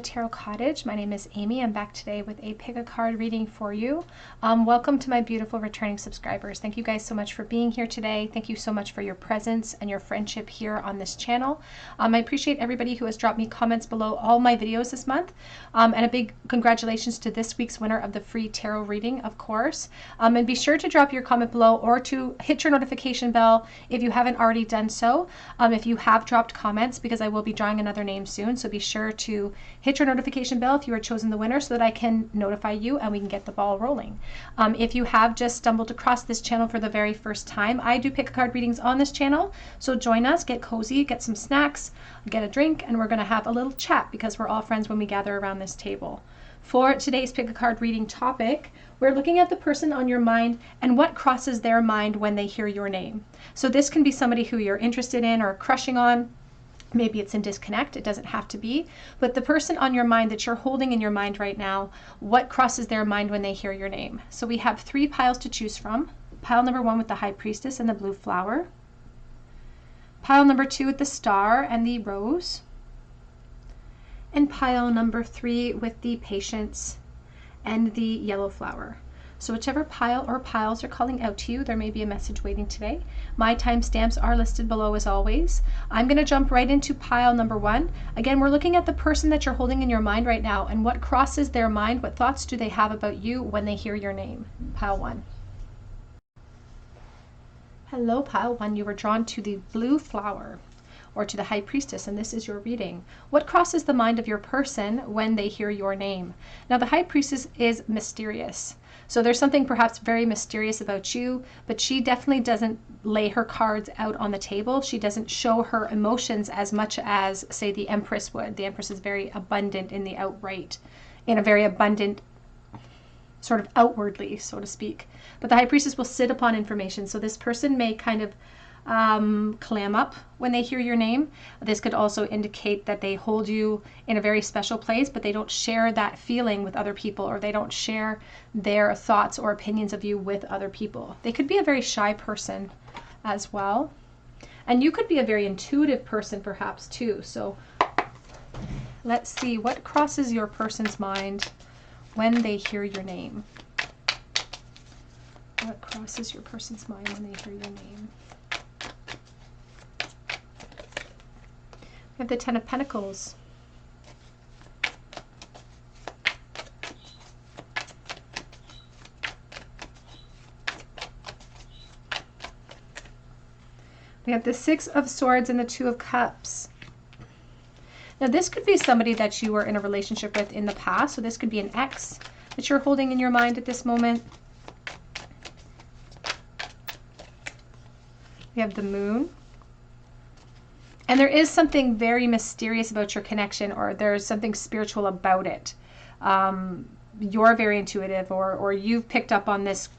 Tarot Cottage. My name is Amy. I'm back today with a pick a card reading for you. Welcome to my beautiful returning subscribers. Thank you guys so much for being here today. Thank you so much for your presence and your friendship here on this channel. I appreciate everybody who has dropped me comments below all my videos this month. And a big congratulations to this week's winner of the free tarot reading, of course. And be sure to drop your comment below or to hit your notification bell if you haven't already done so. If you have dropped comments, because I will be drawing another name soon, so be sure to hit your notification bell if you are chosen the winner so that I can notify you and we can get the ball rolling. If you have just stumbled across this channel for the very first time, I do pick a card readings on this channel. So join us, get cozy, get some snacks, get a drink, and we're going to have a little chat because we're all friends when we gather around this table. For today's pick a card reading topic, we're looking at the person on your mind and what crosses their mind when they hear your name. So this can be somebody who you're interested in or crushing on. Maybe it's in disconnect, it doesn't have to be, but the person on your mind that you're holding in your mind right now, what crosses their mind when they hear your name? So we have 3 piles to choose from. Pile number 1 with the High Priestess and the blue flower. Pile number 2 with the Star and the rose. And pile number 3 with the Patience and the yellow flower. So whichever pile or piles are calling out to you, there may be a message waiting today. My timestamps are listed below as always. I'm going to jump right into pile number 1. Again, we're looking at the person that you're holding in your mind right now and what crosses their mind. What thoughts do they have about you when they hear your name? Pile 1. Hello, pile 1. You were drawn to the blue flower or to the High Priestess, and this is your reading. What crosses the mind of your person when they hear your name? Now, the High Priestess is mysterious. So there's something perhaps very mysterious about you, but she definitely doesn't lay her cards out on the table. She doesn't show her emotions as much as, say, the Empress would. The Empress is very abundant in the outright, in a very abundant sort of outwardly, so to speak. But the High Priestess will sit upon information. So this person may kind of clam up when they hear your name. This could also indicate that they hold you in a very special place, but they don't share that feeling with other people, or they don't share their thoughts or opinions of you with other people. They could be a very shy person as well. And you could be a very intuitive person perhaps too. So let's see what crosses your person's mind when they hear your name. What crosses your person's mind when they hear your name? We have the 10 of Pentacles. We have the 6 of Swords and the 2 of Cups. Now this could be somebody that you were in a relationship with in the past. So this could be an ex that you're holding in your mind at this moment. We have the Moon. And there is something very mysterious about your connection, or there's something spiritual about it. You're very intuitive, or you've picked up on this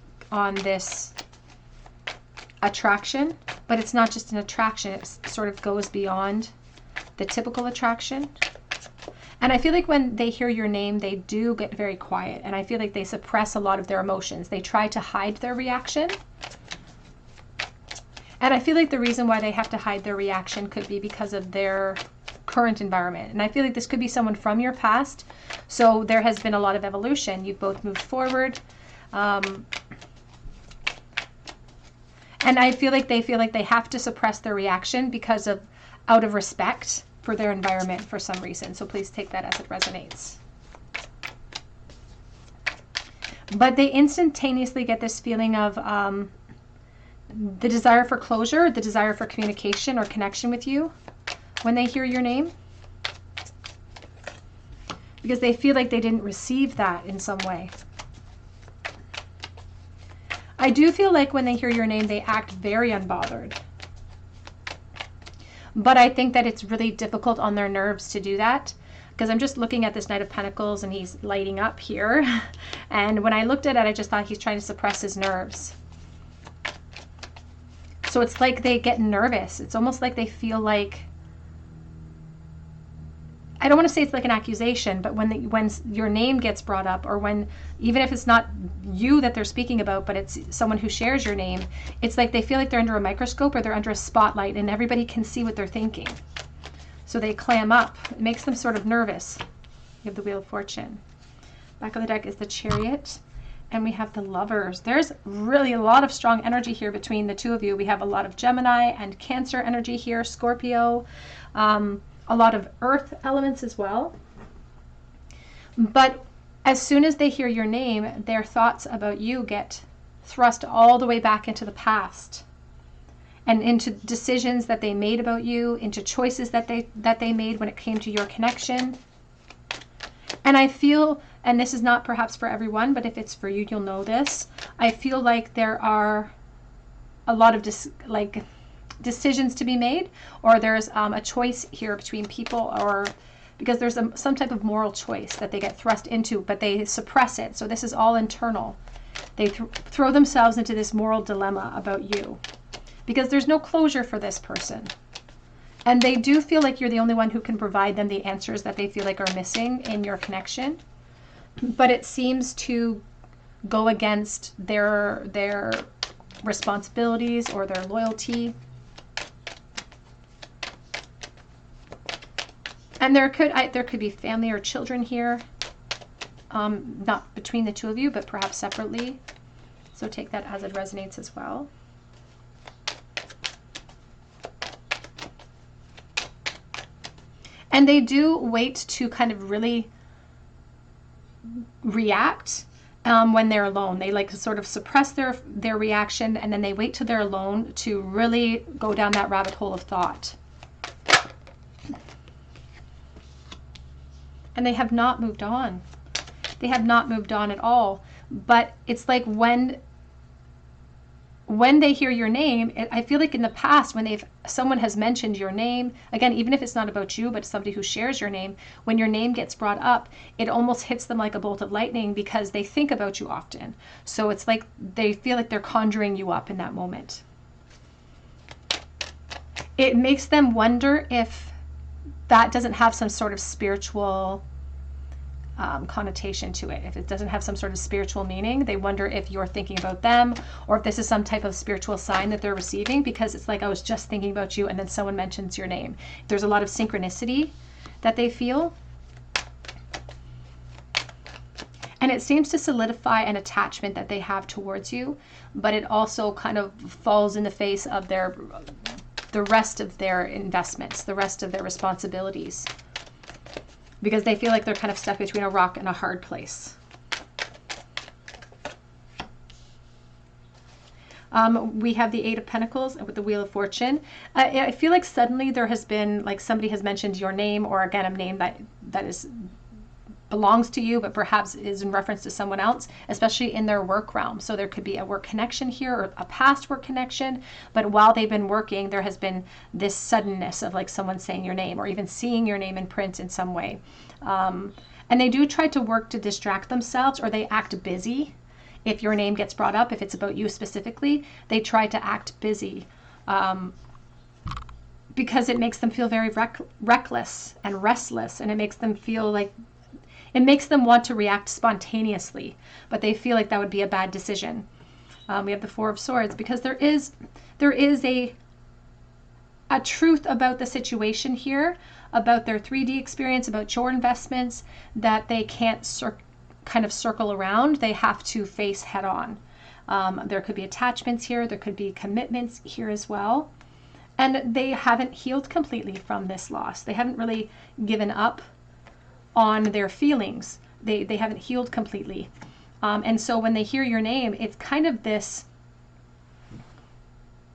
attraction, but it's not just an attraction. It sort of goes beyond the typical attraction. And I feel like when they hear your name, they do get very quiet. And I feel like they suppress a lot of their emotions. They try to hide their reaction. And I feel like the reason why they have to hide their reaction could be because of their current environment. And I feel like this could be someone from your past. So there has been a lot of evolution. You've both moved forward. And I feel like they have to suppress their reaction because of out of respect for their environment for some reason. So please take that as it resonates. But they instantaneously get this feeling of the desire for closure, the desire for communication or connection with you when they hear your name. Because they feel like they didn't receive that in some way. I do feel like when they hear your name, they act very unbothered. But I think that it's really difficult on their nerves to do that. Because I'm just looking at this Knight of Pentacles and he's lighting up here. And when I looked at it, I just thought he's trying to suppress his nerves. So it's like they get nervous. It's almost like they feel like, I don't want to say it's like an accusation, but when your name gets brought up, or when, even if it's not you that they're speaking about, but it's someone who shares your name, it's like they feel like they're under a microscope or they're under a spotlight and everybody can see what they're thinking. So they clam up. It makes them sort of nervous. We have the Wheel of Fortune. Back of the deck is the Chariot. And we have the Lovers. There's really a lot of strong energy here between the two of you. We have a lot of Gemini and Cancer energy here, Scorpio, a lot of earth elements as well. But as soon as they hear your name, their thoughts about you get thrust all the way back into the past and into decisions that they made about you, into choices that they made when it came to your connection. And I feel, and this is not perhaps for everyone, but if it's for you, you'll know this. I feel like there are a lot of decisions to be made, or there's a choice here between people, or because there's some type of moral choice that they get thrust into, but they suppress it. So this is all internal. They throw themselves into this moral dilemma about you because there's no closure for this person. And they do feel like you're the only one who can provide them the answers that they feel like are missing in your connection. But it seems to go against their responsibilities or their loyalty. And there could be family or children here, not between the two of you, but perhaps separately. So take that as it resonates as well. And they do wait to kind of really react when they're alone. They like to sort of suppress their reaction, and then they wait till they're alone to really go down that rabbit hole of thought. And they have not moved on. They have not moved on at all. But it's like when they hear your name, I feel like in the past when someone has mentioned your name, again, even if it's not about you, but somebody who shares your name, when your name gets brought up, it almost hits them like a bolt of lightning because they think about you often. So it's like they feel like they're conjuring you up in that moment. It makes them wonder if that doesn't have some sort of spiritual connotation to it. If it doesn't have some sort of spiritual meaning, they wonder if you're thinking about them or if this is some type of spiritual sign that they're receiving, because it's like, I was just thinking about you and then someone mentions your name. There's a lot of synchronicity that they feel. And it seems to solidify an attachment that they have towards you, but it also kind of falls in the face of the rest of their investments, the rest of their responsibilities, because they feel like they're kind of stuck between a rock and a hard place. We have the Eight of Pentacles with the Wheel of Fortune. I feel like suddenly there has been, like, somebody has mentioned your name, or again, a name that belongs to you, but perhaps is in reference to someone else, especially in their work realm. So there could be a work connection here, or a past work connection, but while they've been working, there has been this suddenness of like someone saying your name, or even seeing your name in print in some way. And they do try to work to distract themselves, or they act busy. If your name gets brought up, if it's about you specifically, they try to act busy because it makes them feel very reckless and restless, and it makes them feel like, it makes them want to react spontaneously, but they feel like that would be a bad decision. We have the Four of Swords, because there is a truth about the situation here, about their 3D experience, about your investments, that they can't kind of circle around. They have to face head on. There could be attachments here. There could be commitments here as well. And they haven't healed completely from this loss. They haven't really given up on their feelings. They haven't healed completely. And so when they hear your name, it's kind of this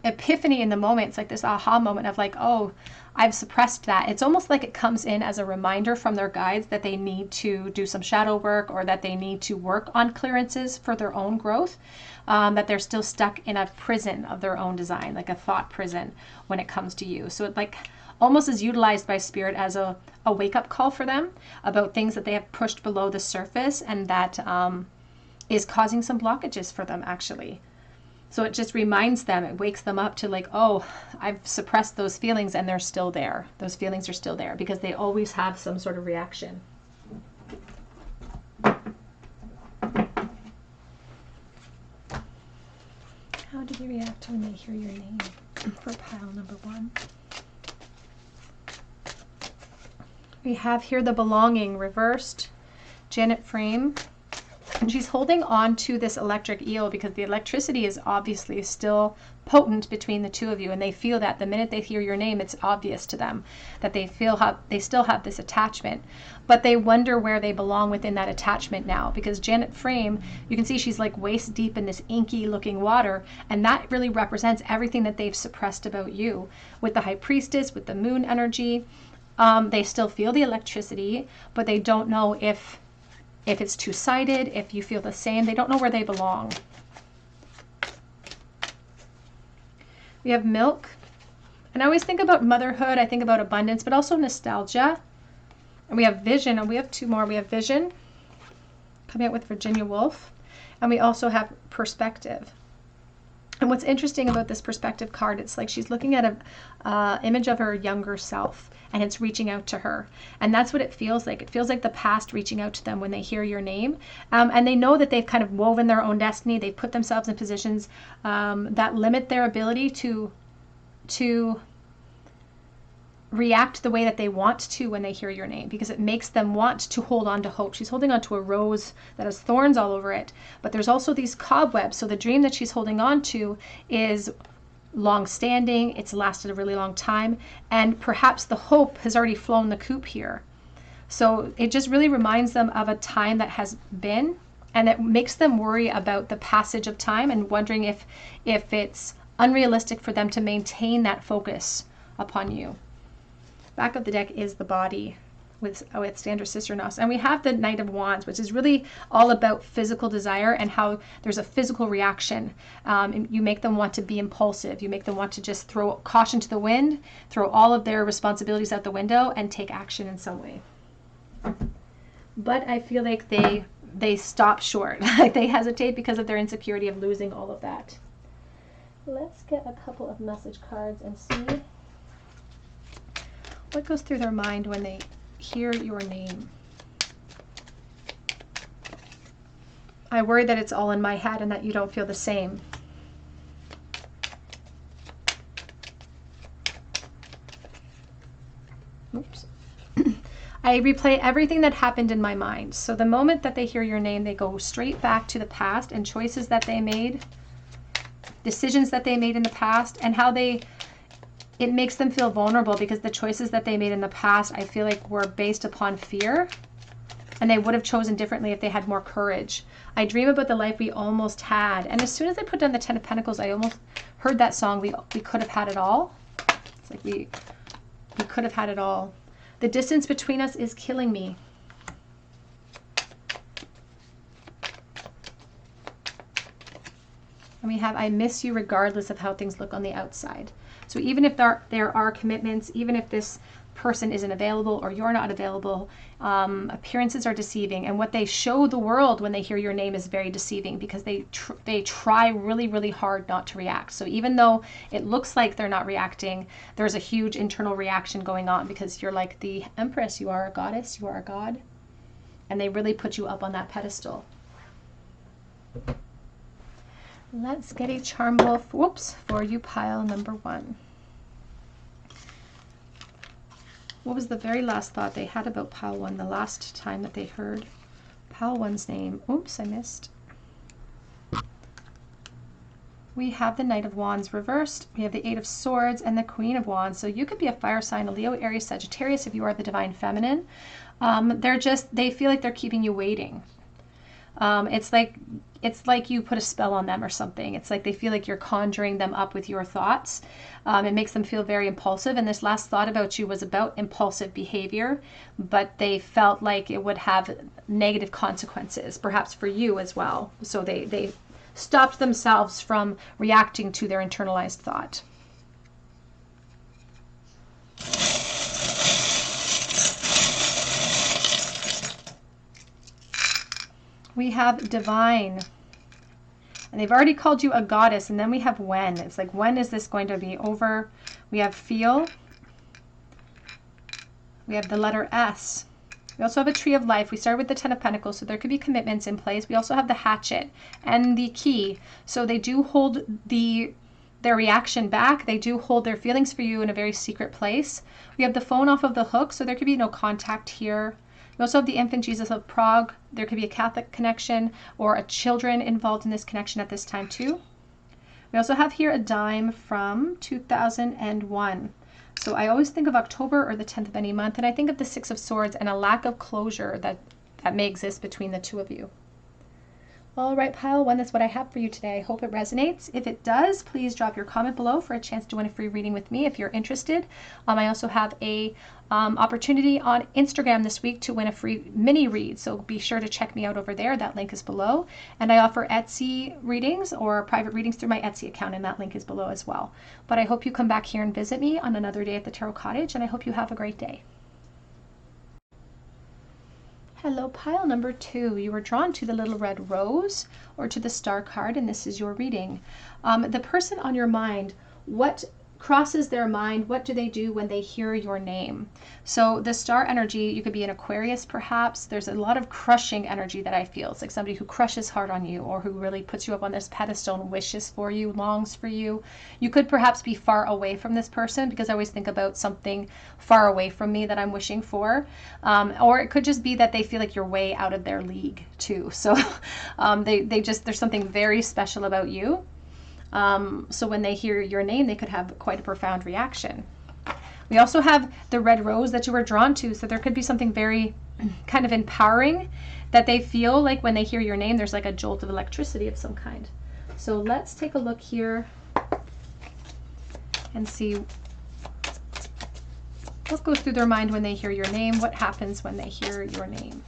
epiphany in the moment. It's like this aha moment of like, oh, I've suppressed that. It's almost like it comes in as a reminder from their guides that they need to do some shadow work, or that they need to work on clearances for their own growth, that they're still stuck in a prison of their own design, like a thought prison when it comes to you. So it like almost is utilized by Spirit as a wake-up call for them about things that they have pushed below the surface, and that is causing some blockages for them, actually. So it just reminds them, it wakes them up to like, oh, I've suppressed those feelings and they're still there. Those feelings are still there, because they always have some sort of reaction. How do they react when they hear your name for pile number 1? We have here the belonging reversed, Janet Frame. And she's holding on to this electric eel because the electricity is obviously still potent between the two of you. And they feel that the minute they hear your name, it's obvious to them that they still have this attachment. But they wonder where they belong within that attachment now. Because Janet Frame, you can see she's like waist deep in this inky looking water. And that really represents everything that they've suppressed about you. With the High Priestess, with the moon energy, they still feel the electricity, but they don't know if it's two-sided, if you feel the same. They don't know where they belong. We have milk. And I always think about motherhood. I think about abundance, but also nostalgia. And we have vision. And we have two more. We have vision coming out with Virginia Woolf. And we also have perspective. And what's interesting about this perspective card, it's like she's looking at a image of her younger self. And it's reaching out to her. And that's what it feels like. It feels like the past reaching out to them when they hear your name. And they know that they've kind of woven their own destiny. They've put themselves in positions that limit their ability to react the way that they want to when they hear your name, because it makes them want to hold on to hope. She's holding on to a rose that has thorns all over it. But there's also these cobwebs. So the dream that she's holding on to is long-standing, it's lasted a really long time, and perhaps the hope has already flown the coop here. So it just really reminds them of a time that has been, and it makes them worry about the passage of time and wondering if it's unrealistic for them to maintain that focus upon you. Back of the deck is the body with Sandra Sisternos. And we have the Knight of Wands, which is really all about physical desire and how there's a physical reaction. You make them want to be impulsive. You make them want to just throw caution to the wind, throw all of their responsibilities out the window, and take action in some way. But I feel like they stop short. Like they hesitate because of their insecurity of losing all of that. Let's get a couple of message cards and see what goes through their mind when they hear your name. I worry that it's all in my head and that you don't feel the same. Oops. I replay everything that happened in my mind. So the moment that they hear your name, they go straight back to the past and choices that they made, decisions that they made in the past, and how it makes them feel vulnerable because the choices that they made in the past, I feel like, were based upon fear, and they would have chosen differently if they had more courage. I dream about the life we almost had, and as soon as I put down the Ten of Pentacles, I almost heard that song, we could have had it all. It's like we could have had it all. The distance between us is killing me. And we have, I miss you regardless of how things look on the outside. So even if there are commitments, even if this person isn't available or you're not available, appearances are deceiving. And what they show the world when they hear your name is very deceiving because they try really, really hard not to react. So even though it looks like they're not reacting, there's a huge internal reaction going on because you're like the Empress. You are a goddess. You are a god. And they really put you up on that pedestal. Let's get a charm wolf, for you, pile number 1. What was the very last thought they had about pile 1 the last time that they heard pile 1's name? Oops, I missed. We have the Knight of Wands reversed. We have the 8 of Swords and the Queen of Wands. So you could be a fire sign, a Leo, Aries, Sagittarius if you are the Divine Feminine. They feel like they're keeping you waiting. It's like you put a spell on them or something. It's like they feel like you're conjuring them up with your thoughts. It makes them feel very impulsive. And this last thought about you was about impulsive behavior, but they felt like it would have negative consequences, perhaps for you as well. So they stopped themselves from reacting to their internalized thought. We have divine, and they've already called you a goddess, and then we have when. It's like, when is this going to be over? We have feel. We have the letter S. We also have a tree of life. We started with the 10 of Pentacles, so there could be commitments in place. We also have the hatchet and the key. So they do hold the their reaction back. They do hold their feelings for you in a very secret place. We have the phone off of the hook, so there could be no contact here. We also have the infant Jesus of Prague. There could be a Catholic connection or a children involved in this connection at this time too. We also have here a dime from 2001. So I always think of October or the 10th of any month, and I think of the Six of Swords and a lack of closure that may exist between the two of you. All right, pile one, that's what I have for you today. I hope it resonates. If it does, please drop your comment below for a chance to win a free reading with me if you're interested. I also have a opportunity on Instagram this week to win a free mini read, so be sure to check me out over there. That link is below. And I offer Etsy readings or private readings through my Etsy account, and that link is below as well. But I hope you come back here and visit me on another day at the Tarot Cottage, and I hope you have a great day. Hello, pile number 2. You were drawn to the little red rose or to the star card, and this is your reading. The person on your mind, what crosses their mind? What do they do when they hear your name? So the star energy, you could be an Aquarius perhaps. There's a lot of crushing energy that I feel. It's like somebody who crushes hard on you, or who really puts you up on this pedestal and wishes for you, longs for you. You could perhaps be far away from this person, because I always think about something far away from me that I'm wishing for. Or it could just be that they feel like you're way out of their league too. So there's something very special about you. So when they hear your name, they could have quite a profound reaction. We also have the red rose that you were drawn to. So there could be something very kind of empowering that they feel like when they hear your name. There's like a jolt of electricity of some kind. So let's take a look here and see what goes through their mind when they hear your name. What happens when they hear your name?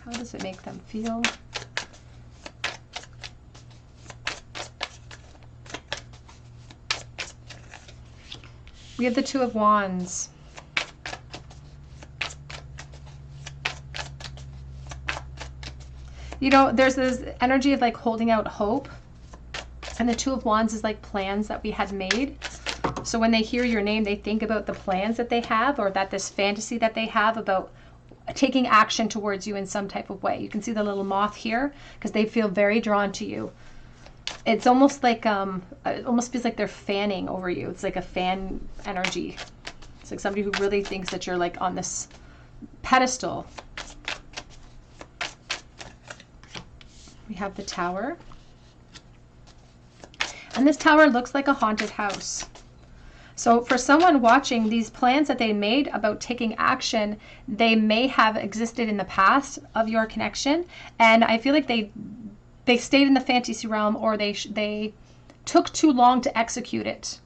How does it make them feel? We have the Two of Wands. You know, there's this energy of like holding out hope. And the Two of Wands is like plans that we had made. So when they hear your name, they think about the plans that they have, or that this fantasy that they have about taking action towards you in some type of way. You can see the little moth here because they feel very drawn to you. It's almost like, it almost feels like they're fanning over you. It's like a fan energy. It's like somebody who really thinks that you're like on this pedestal. We have the Tower. And this tower looks like a haunted house. So for someone watching, these plans that they made about taking action, they may have existed in the past of your connection. And I feel like they stayed in the fantasy realm, or they took too long to execute it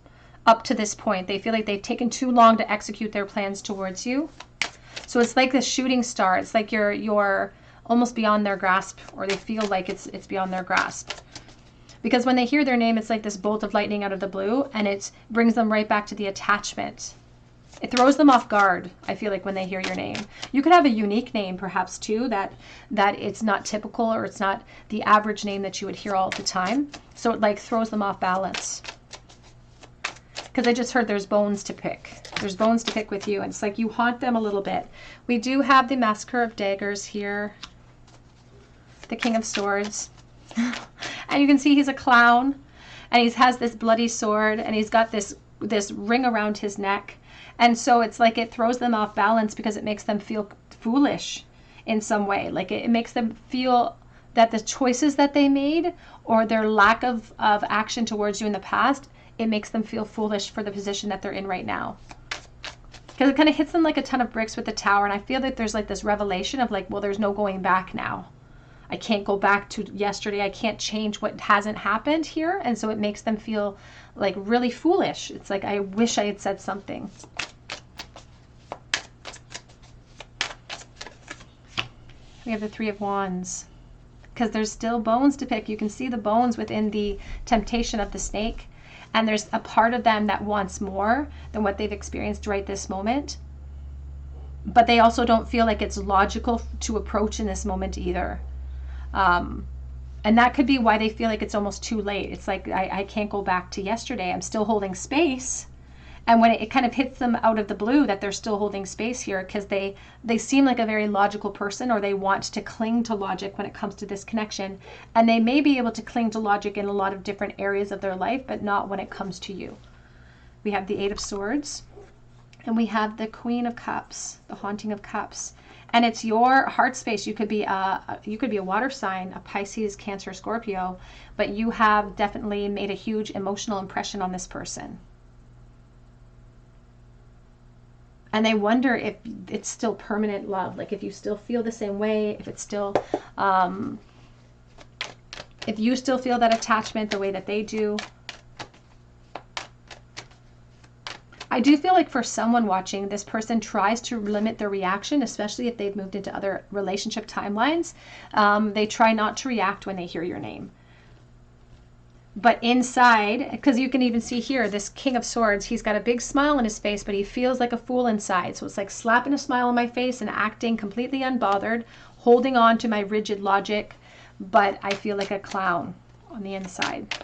up to this point. They feel like they've taken too long to execute their plans towards you. So it's like the shooting star. It's like you're almost beyond their grasp, or they feel like it's beyond their grasp. Because when they hear their name, it's like this bolt of lightning out of the blue, and it brings them right back to the attachment. It throws them off guard, I feel like, when they hear your name. You could have a unique name, perhaps, too, that it's not typical, or it's not the average name that you would hear all the time. So it, like, throws them off balance. Because I just heard there's bones to pick. There's bones to pick with you, and it's like you haunt them a little bit. We do have the Massacre of Daggers here. The King of Swords. And you can see he's a clown, and he has this bloody sword, and he's got this ring around his neck. And so it's like it throws them off balance because it makes them feel foolish in some way. Like it makes them feel that the choices that they made, or their lack of action towards you in the past, it makes them feel foolish for the position that they're in right now. Because it kind of hits them like a ton of bricks with the Tower. And I feel that there's like this revelation of like, well, there's no going back now. I can't go back to yesterday. I can't change what hasn't happened here. And so it makes them feel like really foolish. It's like, I wish I had said something. We have the Three of Wands. Because there's still bones to pick. You can see the bones within the temptation of the snake. And there's a part of them that wants more than what they've experienced right this moment. But they also don't feel like it's logical to approach in this moment either. And that could be why they feel like it's almost too late. It's like, I can't go back to yesterday. I'm still holding space, And when it kind of hits them out of the blue that they're still holding space here, because they seem like a very logical person, or they want to cling to logic when it comes to this connection. And they may be able to cling to logic in a lot of different areas of their life, but not when it comes to you. We have the Eight of Swords, and we have the Queen of Cups, the Haunting of Cups. And it's your heart space. You could be a water sign, a Pisces, Cancer, Scorpio, but you have definitely made a huge emotional impression on this person. And they wonder if it's still permanent love, like if you still feel the same way, if it's still, if you still feel that attachment the way that they do. I do feel like for someone watching, this person tries to limit their reaction, especially if they've moved into other relationship timelines. They try not to react when they hear your name. But inside, because you can even see here, this King of Swords, he's got a big smile on his face, but he feels like a fool inside. So it's like slapping a smile on my face and acting completely unbothered, holding on to my rigid logic, but I feel like a clown on the inside.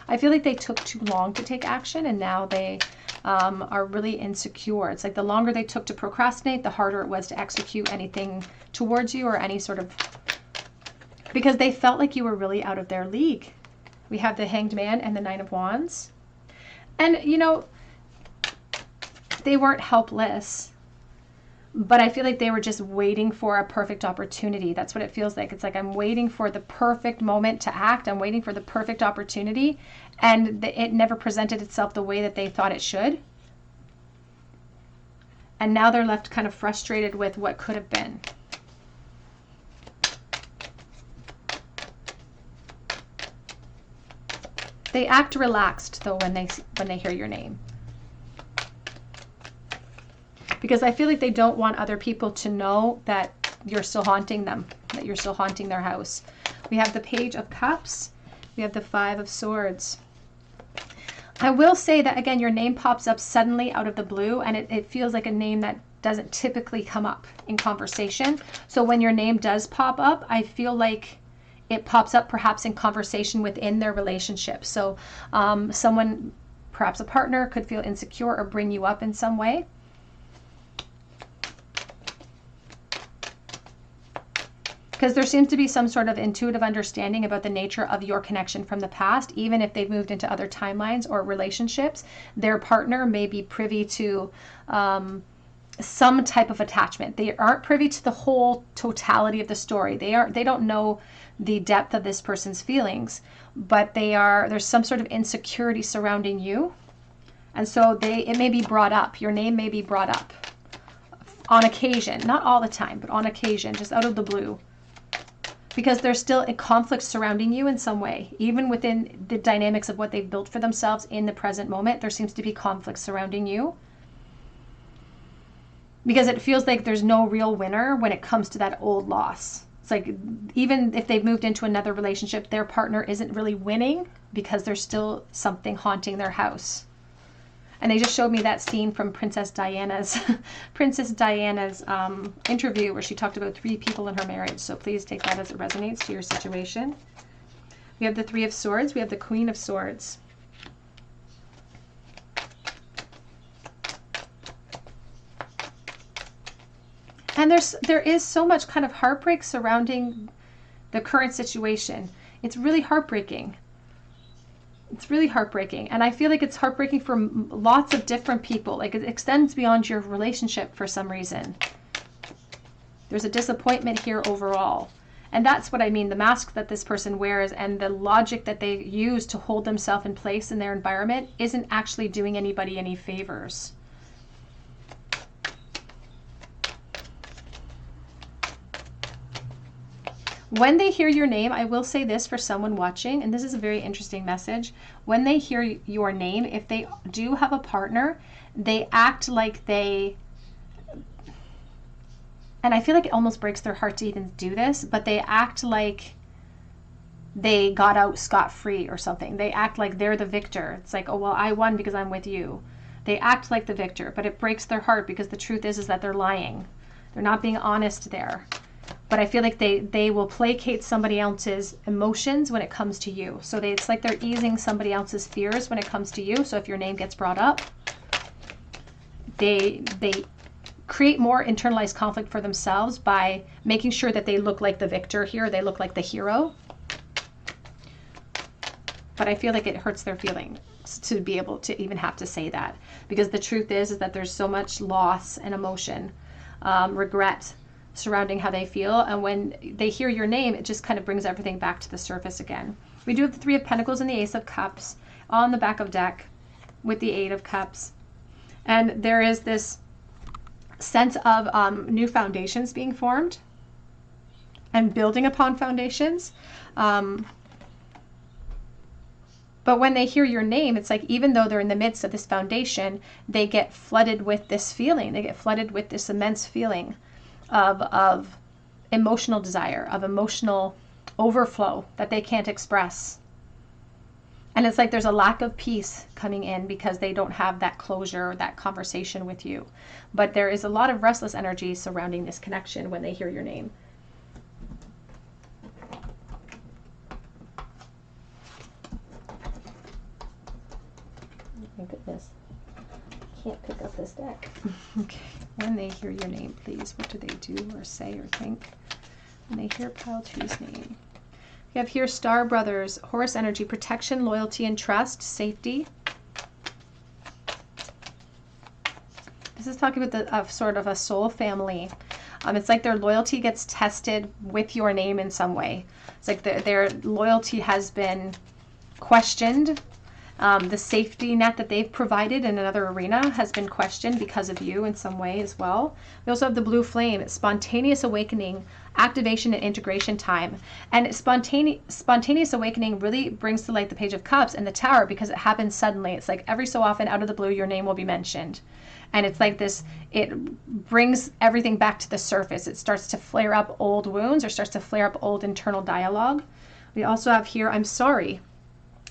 I feel like they took too long to take action, and now they are really insecure. It's like the longer they took to procrastinate, the harder it was to execute anything towards you, or any sort of, because they felt like you were really out of their league. We have the Hanged Man and the Nine of Wands. And, you know, they weren't helpless, but I feel like they were just waiting for a perfect opportunity. That's what it feels like. It's like, I'm waiting for the perfect moment to act. I'm waiting for the perfect opportunity. And it never presented itself the way that they thought it should. And now they're left kind of frustrated with what could have been. They act relaxed though when they hear your name. Because I feel like they don't want other people to know that you're still haunting them, that you're still haunting their house. We have the Page of Cups. We have the Five of Swords. I will say that, again, your name pops up suddenly out of the blue, and it feels like a name that doesn't typically come up in conversation. So when your name does pop up, I feel like it pops up perhaps in conversation within their relationship. So someone, perhaps a partner, could feel insecure or bring you up in some way. Because there seems to be some sort of intuitive understanding about the nature of your connection from the past. Even if they've moved into other timelines or relationships, their partner may be privy to some type of attachment. They aren't privy to the whole totality of the story. They don't know the depth of this person's feelings, but there's some sort of insecurity surrounding you. And so it may be brought up. Your name may be brought up on occasion, not all the time, but on occasion, just out of the blue. Because there's still a conflict surrounding you in some way. Even within the dynamics of what they've built for themselves in the present moment, there seems to be conflict surrounding you. Because it feels like there's no real winner when it comes to that old loss. It's like, even if they've moved into another relationship, their partner isn't really winning because there's still something haunting their house. And they just showed me that scene from Princess Diana's interview, where she talked about 3 people in her marriage. So please take that as it resonates to your situation. We have the Three of Swords. We have the Queen of Swords. And there is so much kind of heartbreak surrounding the current situation. It's really heartbreaking. It's really heartbreaking. And I feel like it's heartbreaking for lots of different people. Like, it extends beyond your relationship for some reason. There's a disappointment here overall. And that's what I mean. The mask that this person wears and the logic that they use to hold themselves in place in their environment isn't actually doing anybody any favors. When they hear your name, I will say this for someone watching, and this is a very interesting message. When they hear your name, if they do have a partner, they act like they, and I feel like it almost breaks their heart to even do this, but they act like they got out scot-free or something. They act like they're the victor. It's like, oh, well, I won because I'm with you. They act like the victor, but it breaks their heart because the truth is that they're lying. They're not being honest there. but I feel like they will placate somebody else's emotions when it comes to you. So it's like they're easing somebody else's fears when it comes to you. So if your name gets brought up, they create more internalized conflict for themselves by making sure that they look like the victor here, they look like the hero. But I feel like it hurts their feelings to be able to even have to say that, because the truth is that there's so much loss and emotion, regret surrounding how they feel, and when they hear your name, it just kind of brings everything back to the surface again. We do have the Three of Pentacles and the Ace of Cups on the back of deck with the Eight of Cups, and there is this sense of new foundations being formed and building upon foundations. But when they hear your name, it's like, even though they're in the midst of this foundation, they get flooded with this feeling. They get flooded with this immense feeling of emotional desire, of emotional overflow that they can't express. And it's like there's a lack of peace coming in because they don't have that closure or that conversation with you. But there is a lot of restless energy surrounding this connection when they hear your name. My goodness, I can't pick up this deck. Okay, when they hear your name, please, what do they do or say or think when they hear pile two's name? We have here Star Brothers, Horus energy, protection, loyalty, and trust, safety. This is talking about the sort of a soul family. It's like their loyalty gets tested with your name in some way. It's like their loyalty has been questioned. The safety net that they've provided in another arena has been questioned because of you in some way as well. We also have the blue flame. It's spontaneous awakening, activation, and integration time. And spontaneous awakening really brings to light the Page of Cups and the Tower because it happens suddenly. It's like every so often, out of the blue, your name will be mentioned. And it's like this, it brings everything back to the surface. It starts to flare up old wounds or starts to flare up old internal dialogue. We also have here, I'm sorry.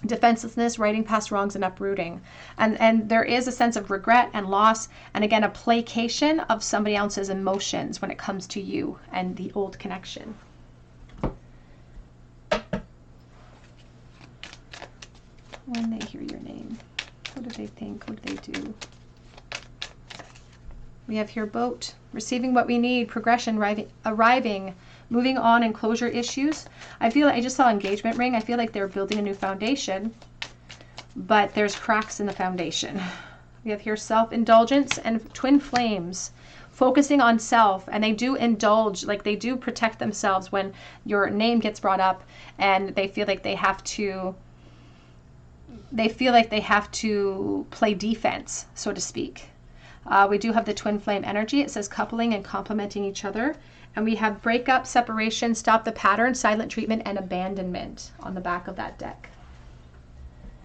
Defenselessness, writing past wrongs, and uprooting. And there is a sense of regret and loss, and again, a placation of somebody else's emotions when it comes to you and the old connection. When they hear your name, what do they think? What do they do? We have here boat, receiving what we need, progression, arriving, moving on, and closure issues. I feel like I just saw engagement ring. I feel like they're building a new foundation, but there's cracks in the foundation. We have here self-indulgence and twin flames, focusing on self, and they do indulge, like they do protect themselves when your name gets brought up, and they feel like they have to play defense, so to speak. We do have the twin flame energy. It says coupling and complementing each other. And we have breakup, separation, stop the pattern, silent treatment, and abandonment on the back of that deck.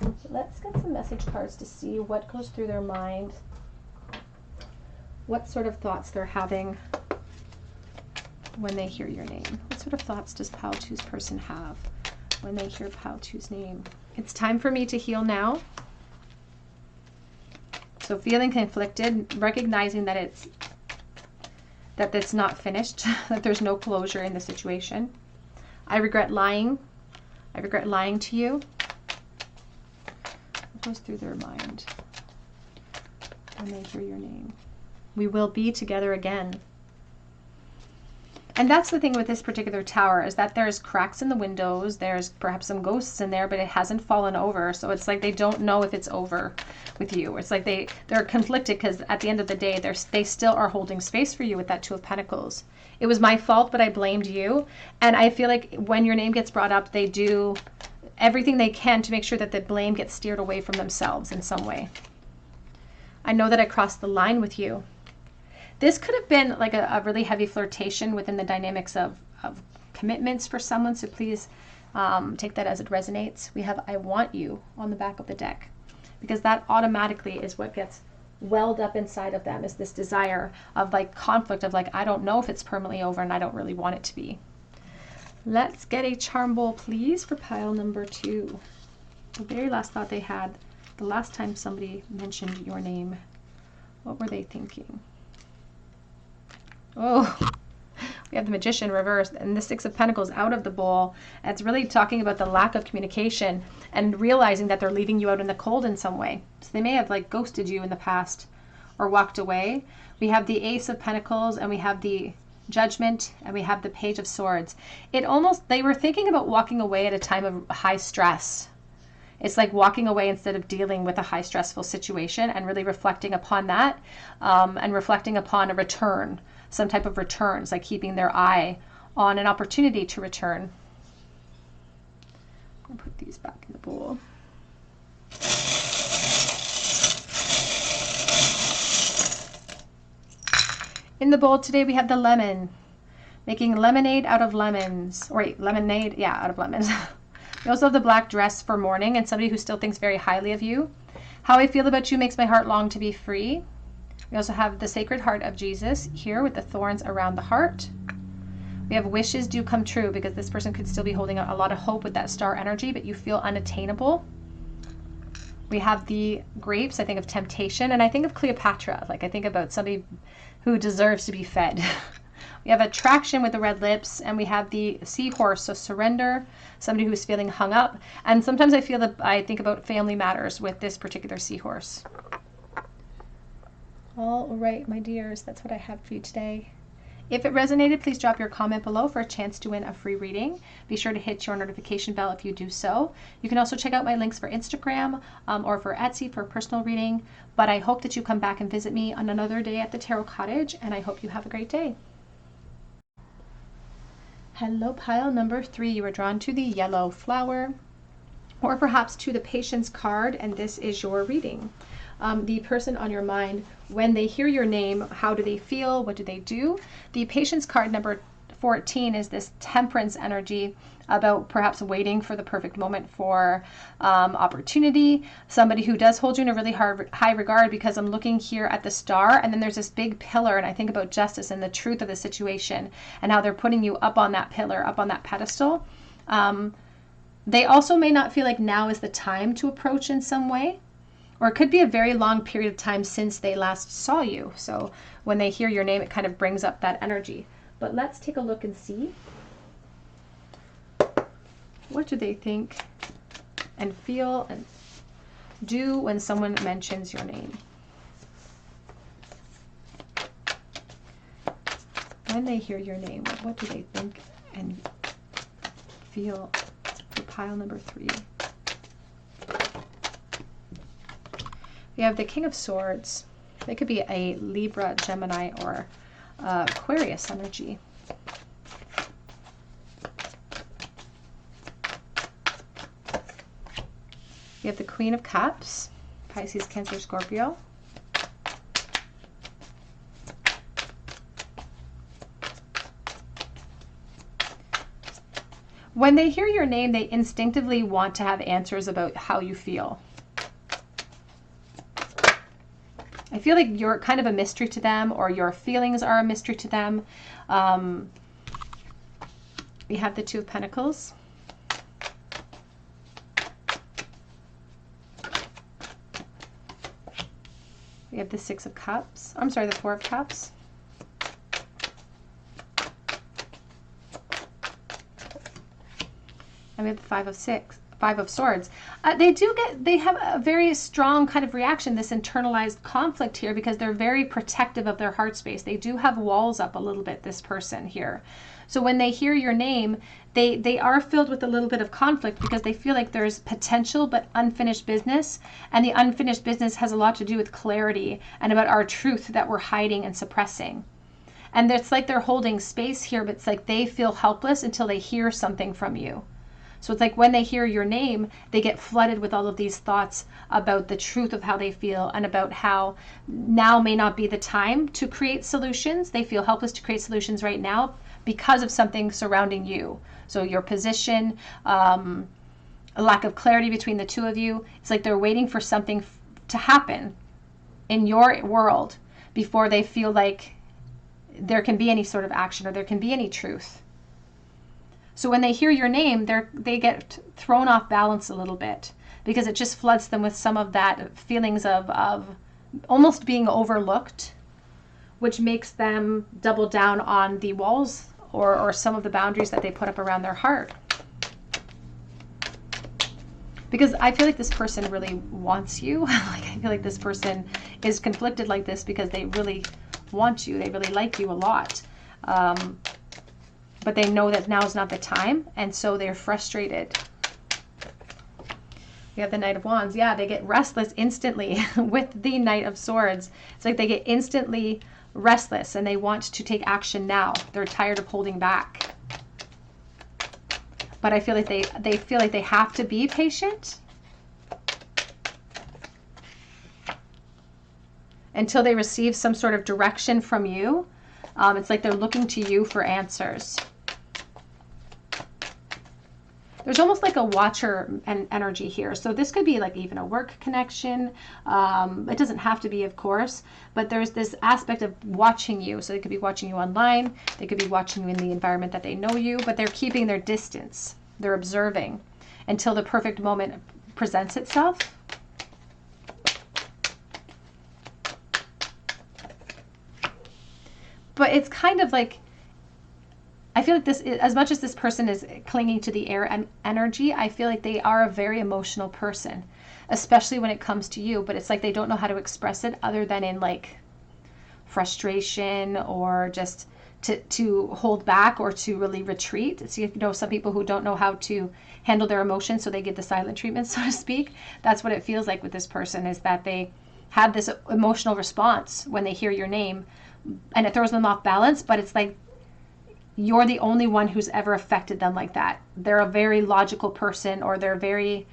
So let's get some message cards to see what goes through their mind, what sort of thoughts they're having when they hear your name. What sort of thoughts does Pile 2's person have when they hear Pile 2's name? It's time for me to heal now. So feeling conflicted, recognizing that it's not finished, that there's no closure in the situation. I regret lying. I regret lying to you. What goes through their mind when they hear your name? We will be together again. And that's the thing with this particular tower, is that there's cracks in the windows. There's perhaps some ghosts in there, but it hasn't fallen over. So it's like they don't know if it's over with you. It's like they're conflicted because at the end of the day, they still are holding space for you with that Two of Pentacles. It was my fault, but I blamed you. And I feel like when your name gets brought up, they do everything they can to make sure that the blame gets steered away from themselves in some way. I know that I crossed the line with you. This could have been like a really heavy flirtation within the dynamics of commitments for someone, so please take that as it resonates. We have I want you on the back of the deck, because that automatically is what gets welled up inside of them, is this desire of like conflict of like, I don't know if it's permanently over and I don't really want it to be. Let's get a charm bowl, please, for pile number 2. The very last thought they had the last time somebody mentioned your name. What were they thinking? Oh, we have the Magician reversed and the Six of Pentacles out of the bowl. And it's really talking about the lack of communication and realizing that they're leaving you out in the cold in some way. So they may have like ghosted you in the past or walked away. We have the Ace of Pentacles and we have the Judgment and we have the Page of Swords. They were thinking about walking away at a time of high stress. It's like walking away instead of dealing with a high stressful situation, and really reflecting upon that, and reflecting upon a return, some type of returns, like keeping their eye on an opportunity to return. I'm going to put these back in the bowl. In the bowl today we have the Lemon, making lemonade out of lemons. Or wait, lemonade, yeah, out of lemons. We also have the Black Dress for mourning and somebody who still thinks very highly of you. How I feel about you makes my heart long to be free. We also have the Sacred Heart of Jesus here with the thorns around the heart. We have wishes do come true, because this person could still be holding a lot of hope with that star energy, but you feel unattainable. We have the Grapes, I think of temptation, and I think of Cleopatra. Like I think about somebody who deserves to be fed. We have Attraction with the red lips, and we have the Seahorse, so surrender, somebody who's feeling hung up. And sometimes I think about family matters with this particular Seahorse. All right, my dears, that's what I have for you today. If it resonated, please drop your comment below for a chance to win a free reading. Be sure to hit your notification bell if you do so. You can also check out my links for Instagram or for Etsy for a personal reading. But I hope that you come back and visit me on another day at the Tarot Cottage, and I hope you have a great day. Hello, pile number 3. You are drawn to the yellow flower, or perhaps to the Patience card, and this is your reading. The person on your mind, when they hear your name, how do they feel? What do they do? The Patience card number 14 is this Temperance energy, about perhaps waiting for the perfect moment for opportunity. Somebody who does hold you in a really high regard, because I'm looking here at the star and then there's this big pillar, and I think about justice and the truth of the situation and how they're putting you up on that pillar, up on that pedestal. They also may not feel like now is the time to approach in some way, or it could be a very long period of time since they last saw you. So when they hear your name, it kind of brings up that energy. But let's take a look and see. What do they think and feel and do when someone mentions your name? When they hear your name, what do they think and feel for pile number 3? We have the King of Swords. They could be a Libra, Gemini, or Aquarius energy. We have the Queen of Cups, Pisces, Cancer, Scorpio. When they hear your name, they instinctively want to have answers about how you feel. I feel like you're kind of a mystery to them, or your feelings are a mystery to them. We have the Two of Pentacles. We have the Six of Cups. I'm sorry, the Four of Cups. And we have the Five of Swords. They have a very strong kind of reaction, this internalized conflict here, because they're very protective of their heart space. They do have walls up a little bit, this person here. So when they hear your name, they are filled with a little bit of conflict, because they feel like there's potential but unfinished business. And the unfinished business has a lot to do with clarity and about our truth that we're hiding and suppressing. And it's like they're holding space here, but it's like they feel helpless until they hear something from you. So it's like when they hear your name, they get flooded with all of these thoughts about the truth of how they feel, and about how now may not be the time to create solutions. They feel helpless to create solutions right now because of something surrounding you. So your position, a lack of clarity between the two of you. It's like they're waiting for something to happen in your world before they feel like there can be any sort of action, or there can be any truth. So when they hear your name, they get thrown off balance a little bit, because it just floods them with some of that feelings of almost being overlooked, which makes them double down on the walls or some of the boundaries that they put up around their heart. Because I feel like this person really wants you. Like, I feel like this person is conflicted like this because they really want you. They really like you a lot. But they know that now is not the time. And so they're frustrated. We have the Knight of Wands. Yeah, they get restless instantly with the Knight of Swords. It's like they get instantly restless and they want to take action now. They're tired of holding back. But I feel like they feel like they have to be patient until they receive some sort of direction from you. It's like they're looking to you for answers. There's almost like a watcher energy here. So this could be like even a work connection. It doesn't have to be, of course, but there's this aspect of watching you. So they could be watching you online. They could be watching you in the environment that they know you, but they're keeping their distance. They're observing until the perfect moment presents itself. But it's kind of like, I feel like this, as much as this person is clinging to the air and energy, I feel like they are a very emotional person, especially when it comes to you. But it's like they don't know how to express it other than in like frustration or just to hold back or to really retreat. So, you know, some people who don't know how to handle their emotions, so they get the silent treatment, so to speak. That's what it feels like with this person, is that they have this emotional response when they hear your name and it throws them off balance. But it's like, you're the only one who's ever affected them like that. They're a very logical person, or they're very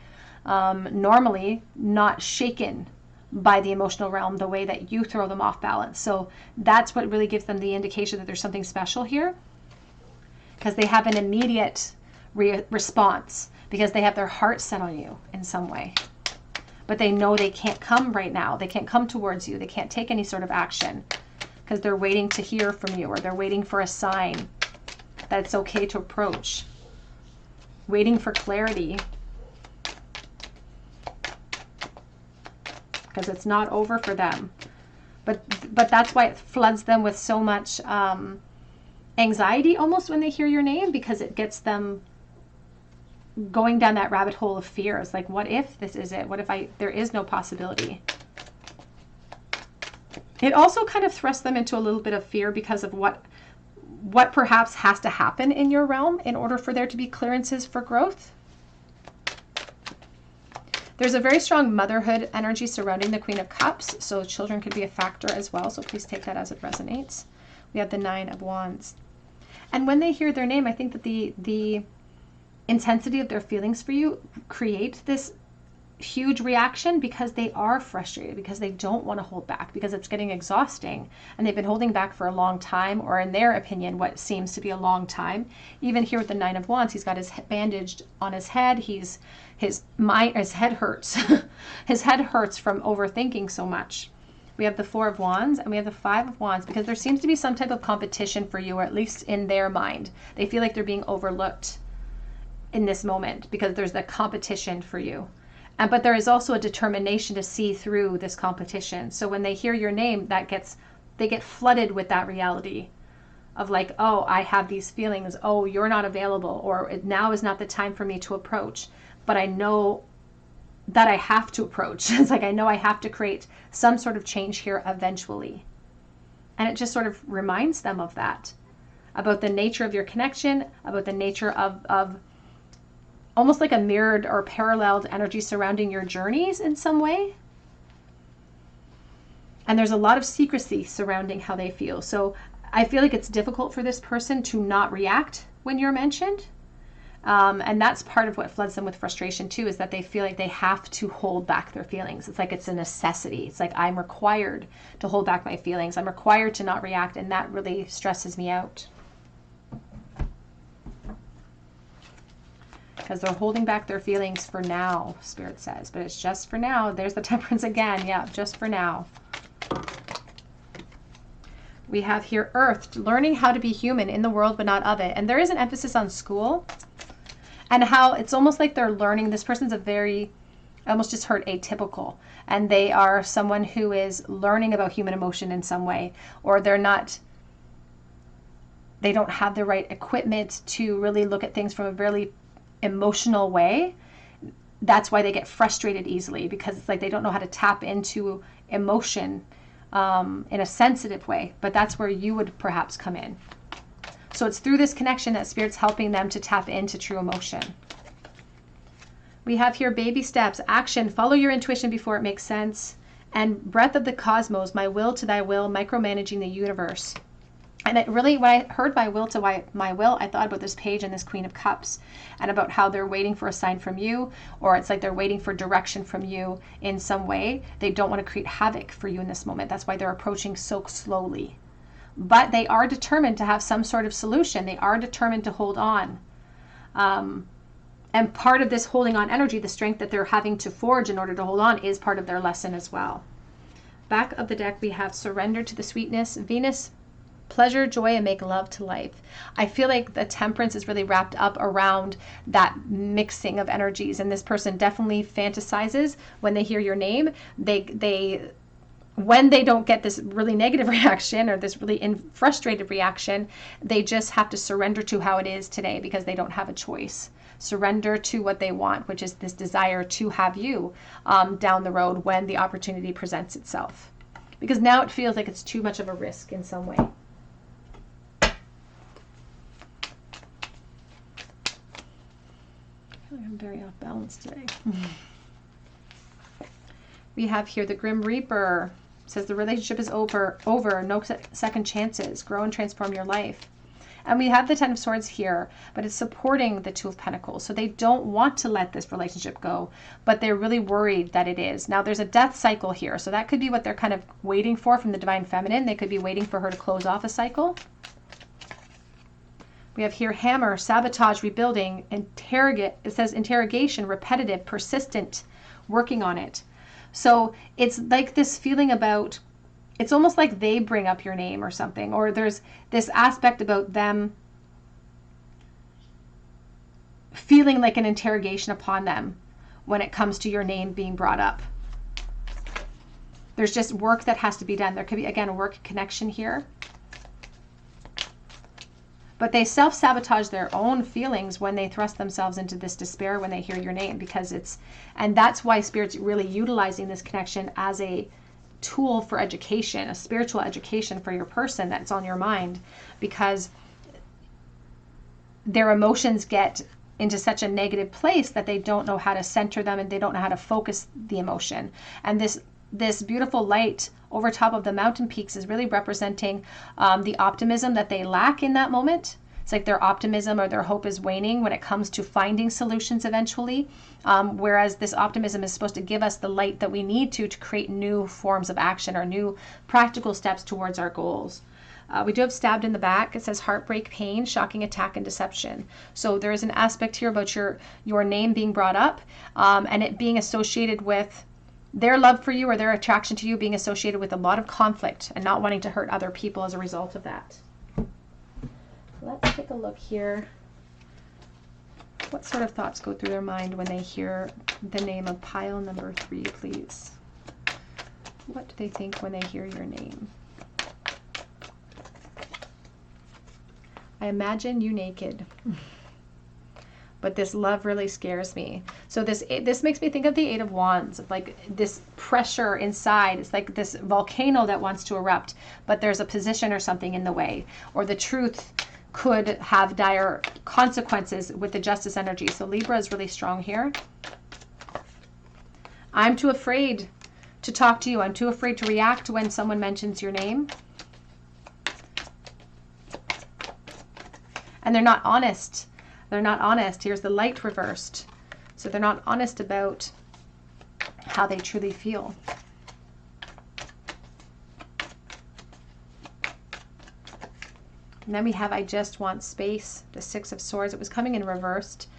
normally not shaken by the emotional realm the way that you throw them off balance. So that's what really gives them the indication that there's something special here, because they have an immediate response because they have their heart set on you in some way. But they know they can't come right now. They can't come towards you. They can't take any sort of action because they're waiting to hear from you, or they're waiting for a sign that it's okay to approach, waiting for clarity, because it's not over for them. But that's why it floods them with so much anxiety almost when they hear your name, because it gets them going down that rabbit hole of fear. It's like, what if this is it? What if there is no possibility? It also kind of thrusts them into a little bit of fear because of what perhaps has to happen in your realm in order for there to be clearances for growth. There's a very strong motherhood energy surrounding the Queen of Cups, so children could be a factor as well, so please take that as it resonates. We have the Nine of Wands. And when they hear their name, I think that the intensity of their feelings for you create this huge reaction, because they are frustrated, because they don't want to hold back, because it's getting exhausting, and they've been holding back for a long time, or in their opinion what seems to be a long time. Even here with the Nine of Wands, he's got his bandaged on his head. His head hurts. His head hurts from overthinking so much. We have the Four of Wands and we have the Five of Wands, because there seems to be some type of competition for you, or at least in their mind they feel like they're being overlooked in this moment because there's that competition for you. But there is also a determination to see through this competition. So when they hear your name, they get flooded with that reality of like, oh, I have these feelings. Oh, you're not available, or now is not the time for me to approach. But I know that I have to approach. It's like, I know I have to create some sort of change here eventually. And it just sort of reminds them of that, about the nature of your connection, about the nature of almost like a mirrored or paralleled energy surrounding your journeys in some way. And there's a lot of secrecy surrounding how they feel. So I feel like it's difficult for this person to not react when you're mentioned. And that's part of what floods them with frustration too, is that they feel like they have to hold back their feelings. It's like it's a necessity. It's like, I'm required to hold back my feelings. I'm required to not react. And that really stresses me out, because they're holding back their feelings for now, Spirit says, but it's just for now. There's the Temperance again. Yeah, just for now. We have here Earth, learning how to be human in the world but not of it. And there is an emphasis on school and how it's almost like they're learning. This person's I almost just heard atypical, and they are someone who is learning about human emotion in some way, or they they don't have the right equipment to really look at things from a really emotional way. That's why they get frustrated easily, because it's like they don't know how to tap into emotion in a sensitive way. But that's where you would perhaps come in. So it's through this connection that Spirit's helping them to tap into true emotion. We have here baby steps, action, follow your intuition before it makes sense, and breath of the cosmos, my will to thy will, micromanaging the universe. And it really, when I heard my will to my will, I thought about this page and this Queen of Cups, and about how they're waiting for a sign from you, or it's like they're waiting for direction from you in some way. They don't want to create havoc for you in this moment. That's why they're approaching so slowly. But they are determined to have some sort of solution. They are determined to hold on. And part of this holding on energy, the strength that they're having to forge in order to hold on, is part of their lesson as well. Back of the deck, we have surrender to the sweetness, Venus, pleasure, joy, and make love to life. I feel like the Temperance is really wrapped up around that mixing of energies. And this person definitely fantasizes when they hear your name. When they don't get this really negative reaction or this really frustrated reaction, they just have to surrender to how it is today, because they don't have a choice. Surrender to what they want, which is this desire to have you down the road when the opportunity presents itself. Because now it feels like it's too much of a risk in some way. I feel like I'm very off balance today. We have here the Grim Reaper. It says the relationship is over, no second chances, grow and transform your life. And we have the Ten of Swords here, but it's supporting the Two of Pentacles. So they don't want to let this relationship go, but they're really worried that it is. Now there's a death cycle here, so that could be what they're kind of waiting for from the Divine Feminine. They could be waiting for her to close off a cycle. We have here hammer, sabotage, rebuilding, interrogate. It says interrogation, repetitive, persistent, working on it. So it's like this feeling about, it's almost like they bring up your name or something, or there's this aspect about them feeling like an interrogation upon them when it comes to your name being brought up. There's just work that has to be done. There could be, again, a work connection here. But they self-sabotage their own feelings when they thrust themselves into this despair when they hear your name, because and that's why Spirit's really utilizing this connection as a tool for education, a spiritual education for your person that's on your mind, because their emotions get into such a negative place that they don't know how to center them, and they don't know how to focus the emotion. And this beautiful light over top of the mountain peaks is really representing the optimism that they lack in that moment. It's like their optimism or their hope is waning when it comes to finding solutions eventually. Whereas this optimism is supposed to give us the light that we need to create new forms of action or new practical steps towards our goals. We do have stabbed in the back. It says heartbreak, pain, shocking attack, and deception. So there is an aspect here about your name being brought up and it being associated with their love for you or their attraction to you being associated with a lot of conflict and not wanting to hurt other people as a result of that. Let's take a look here. What sort of thoughts go through their mind when they hear the name of pile number 3, please? What do they think when they hear your name? I imagine you naked. But this love really scares me. So this makes me think of the Eight of Wands, of like this pressure inside. It's like this volcano that wants to erupt, but there's a position or something in the way, or the truth could have dire consequences with the Justice energy. So Libra is really strong here. I'm too afraid to talk to you. I'm too afraid to react when someone mentions your name. And they're not honest. They're not honest. Here's the light reversed. So they're not honest about how they truly feel. And then we have I just want space, the Six of Swords. It was coming in reversed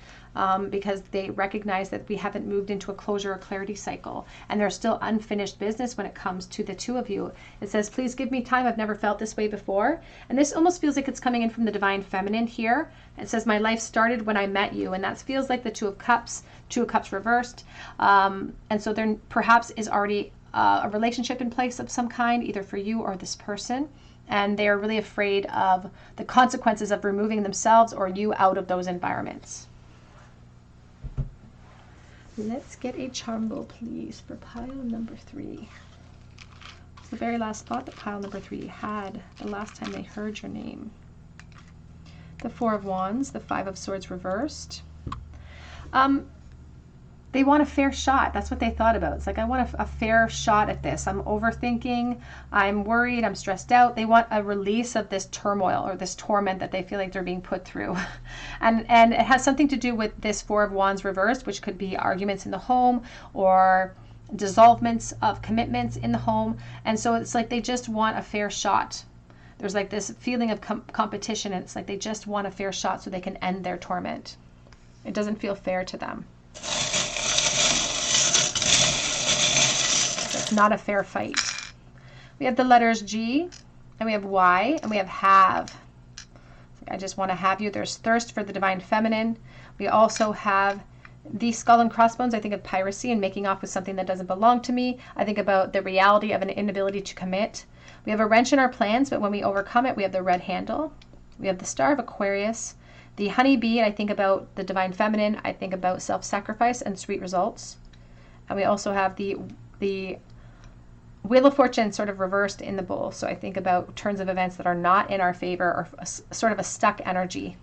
because they recognize that we haven't moved into a closure or clarity cycle. And there's still unfinished business when it comes to the two of you. It says, please give me time. I've never felt this way before. And this almost feels like it's coming in from the Divine Feminine here. It says, my life started when I met you. And that feels like the Two of Cups reversed. And so there perhaps is already a relationship in place of some kind, either for you or this person. and they are really afraid of the consequences of removing themselves or you out of those environments. Let's get a charm bowl, please, for pile number 3. It's the very last thought that pile number 3 had the last time they heard your name. The 4 of Wands, the 5 of Swords reversed. They want a fair shot. That's what they thought about. It's like, I want a fair shot at this. I'm overthinking. I'm worried. I'm stressed out. They want a release of this turmoil or this torment that they feel like they're being put through. And it has something to do with this 4 of Wands reversed, which could be arguments in the home or dissolvements of commitments in the home. And so it's like they just want a fair shot. There's like this feeling of competition, and it's like they just want a fair shot so they can end their torment. It doesn't feel fair to them. It's not a fair fight. We have the letters G, and we have Y, and we have have. I just want to have you. There's thirst for the divine feminine. We also have the skull and crossbones. I think of piracy and making off with something that doesn't belong to me. I think about the reality of an inability to commit. We have a wrench in our plans, but when we overcome it, we have the red handle. We have the Star of Aquarius. The honeybee, I think about the divine feminine. I think about self-sacrifice and sweet results. And we also have the Wheel of Fortune sort of reversed in the bowl. So I think about turns of events that are not in our favor, or sort of a stuck energy,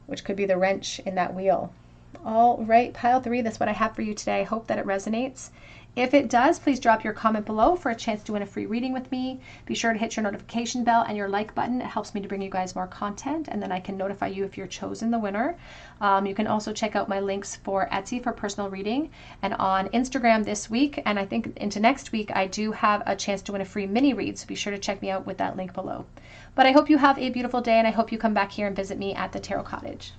which could be the wrench in that wheel. All right, pile 3, that's what I have for you today. I hope that it resonates. If it does, please drop your comment below for a chance to win a free reading with me. Be sure to hit your notification bell and your like button. It helps me to bring you guys more content, and then I can notify you if you're chosen the winner. You can also check out my links for Etsy for personal reading, and on Instagram this week, and I think into next week, I do have a chance to win a free mini read, so be sure to check me out with that link below. But I hope you have a beautiful day, and I hope you come back here and visit me at the Tarot Cottage.